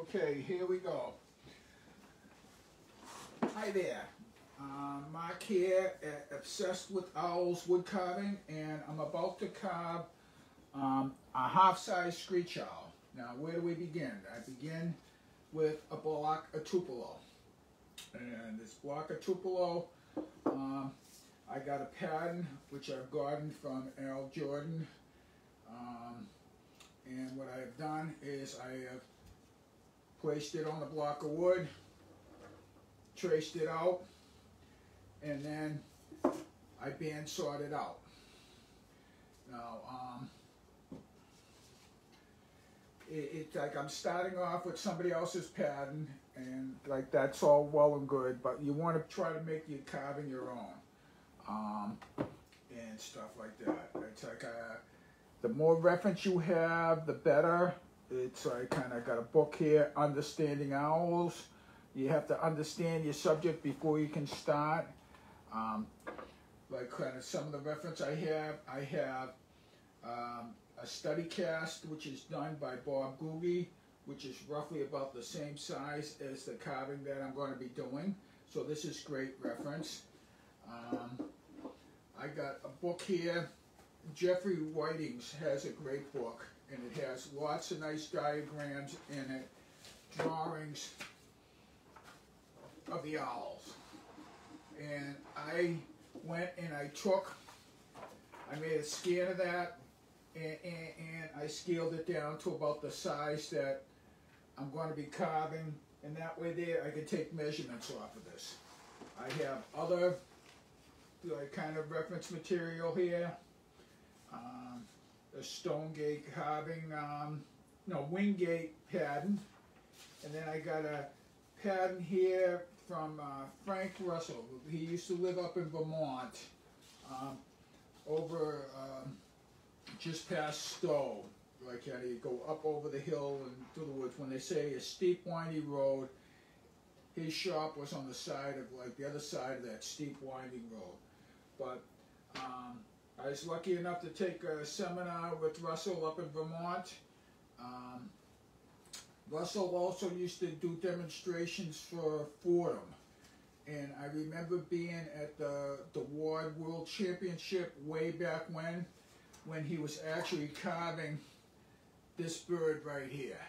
Okay, here we go. Hi there. Mark here, obsessed with owls wood carving, and I'm about to carve a half-size screech owl. Now, where do we begin? I begin with a block of Tupelo. And this block of Tupelo, I got a pattern which I've gotten from Al Jordan. And what I have done is I have placed it on a block of wood, traced it out, and then I band sawed it out. Now, it's like I'm starting off with somebody else's pattern, and like that's all well and good, but you want to try to make your carving your own, and stuff like that. It's like the more reference you have, the better. It's like kind of got a book here, Understanding Owls. You have to understand your subject before you can start. Like kind of some of the reference I have a study cast which is done by Bob Googie, which is roughly about the same size as the carving that I'm going to be doing. So this is great reference. I got a book here. Jeffrey Whiting's has a great book, and it has lots of nice diagrams in it, drawings of the owls. And I went and I made a scan of that, and I scaled it down to about the size that I'm going to be carving, and that way there I can take measurements off of this. I have other like kind of reference material here. A Stonegate carving, Wingate pattern, and then I got a pattern here from Frank Russell. He used to live up in Vermont, over just past Stowe. Like how you go up over the hill and through the woods. When they say a steep, windy road, his shop was on the side of like the other side of that steep, winding road. But I was lucky enough to take a seminar with Russell up in Vermont. Russell also used to do demonstrations for Fordham. And I remember being at the Ward World Championship way back when he was actually carving this bird right here.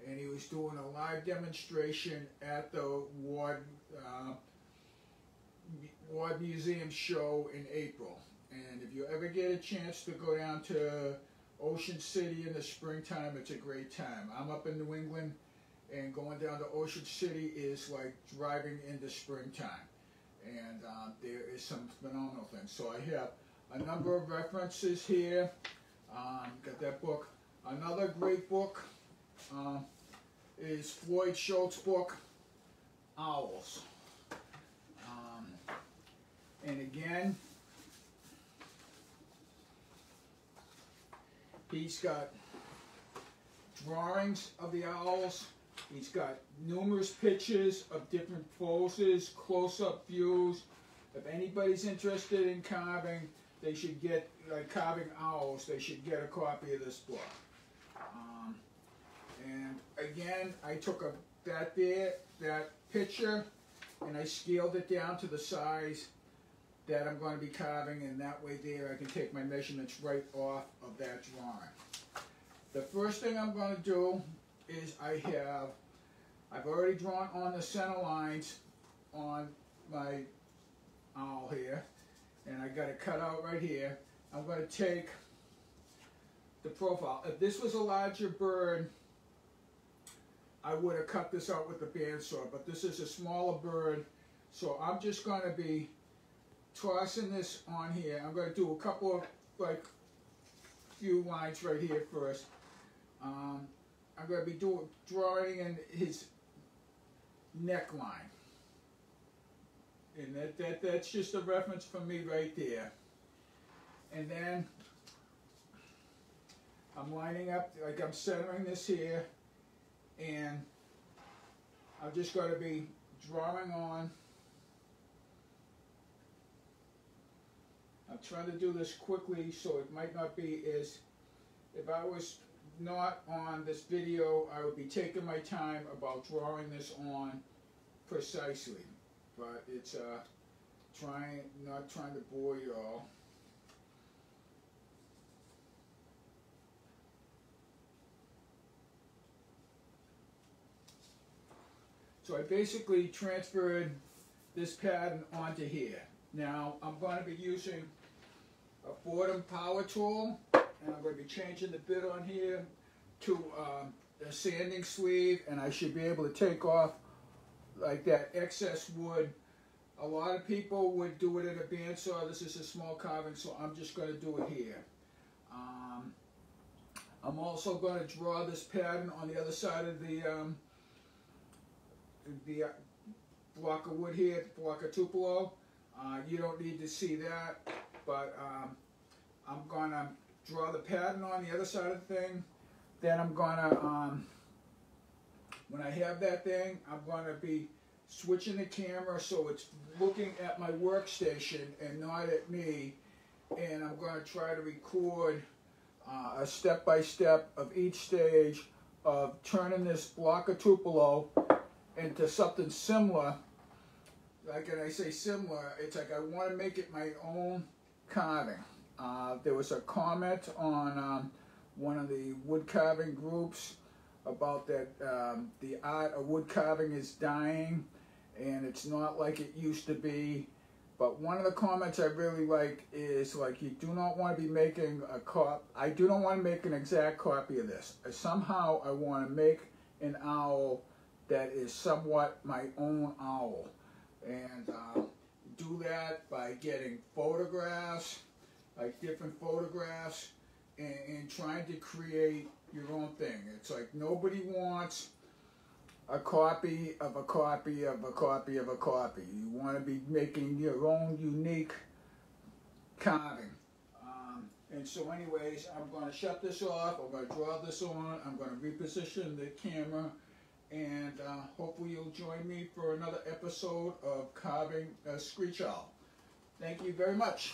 And he was doing a live demonstration at the Ward Museum show in April. And if you ever get a chance to go down to Ocean City in the springtime, it's a great time. I'm up in New England, and going down to Ocean City is like driving into springtime. And there is some phenomenal things. So I have a number of references here. Got that book. Another great book is Floyd Schultz's book, Owls. And again, he's got drawings of the owls. He's got numerous pictures of different poses, close-up views. If anybody's interested in carving, they should get, like carving owls, they should get a copy of this book. And again, I took that picture, and I scaled it down to the size that I'm going to be carving, and that way there I can take my measurements right off of that drawing. The first thing I'm going to do is I've already drawn on the center lines on my owl here, and I got it cut out right here. I'm going to take the profile. If this was a larger bird, I would have cut this out with the bandsaw, but this is a smaller bird, so I'm just going to be tossing this on here. I'm going to do a couple of like few lines right here first. I'm going to be drawing in his neckline, and that's just a reference for me right there. And then I'm lining up, like I'm centering this here, and I'm just going to be drawing on. I'm trying to do this quickly, so it might not be as, if I was not on this video, I would be taking my time about drawing this on precisely. But it's not trying to bore you all. So I basically transferred this pattern onto here. Now I'm going to be using a Fordham power tool, and I'm going to be changing the bit on here to a sanding sleeve, and I should be able to take off like that excess wood. A lot of people would do it in a bandsaw. This is a small carving, so I'm just going to do it here. I'm also going to draw this pattern on the other side of the block of wood here, the block of Tupelo. You don't need to see that, but I'm going to draw the pattern on the other side of the thing. Then I'm going to, when I have that thing, I'm going to be switching the camera so it's looking at my workstation and not at me, and I'm going to try to record a step-by-step of each stage of turning this block of Tupelo into something similar. Like, and I say similar, it's like I want to make it my own carving. There was a comment on one of the wood carving groups about that the art of wood carving is dying and it's not like it used to be. But one of the comments I really like is like, you do not want to be making I do not want to make an exact copy of this. Somehow I want to make an owl that is somewhat my own owl, and do that by getting photographs, like different photographs, and trying to create your own thing. It's like nobody wants a copy of a copy of a copy of a copy. You want to be making your own unique carving. And so anyways, I'm going to shut this off. I'm going to draw this on. I'm going to reposition the camera. And hopefully you'll join me for another episode of carving a screech owl. Thank you very much.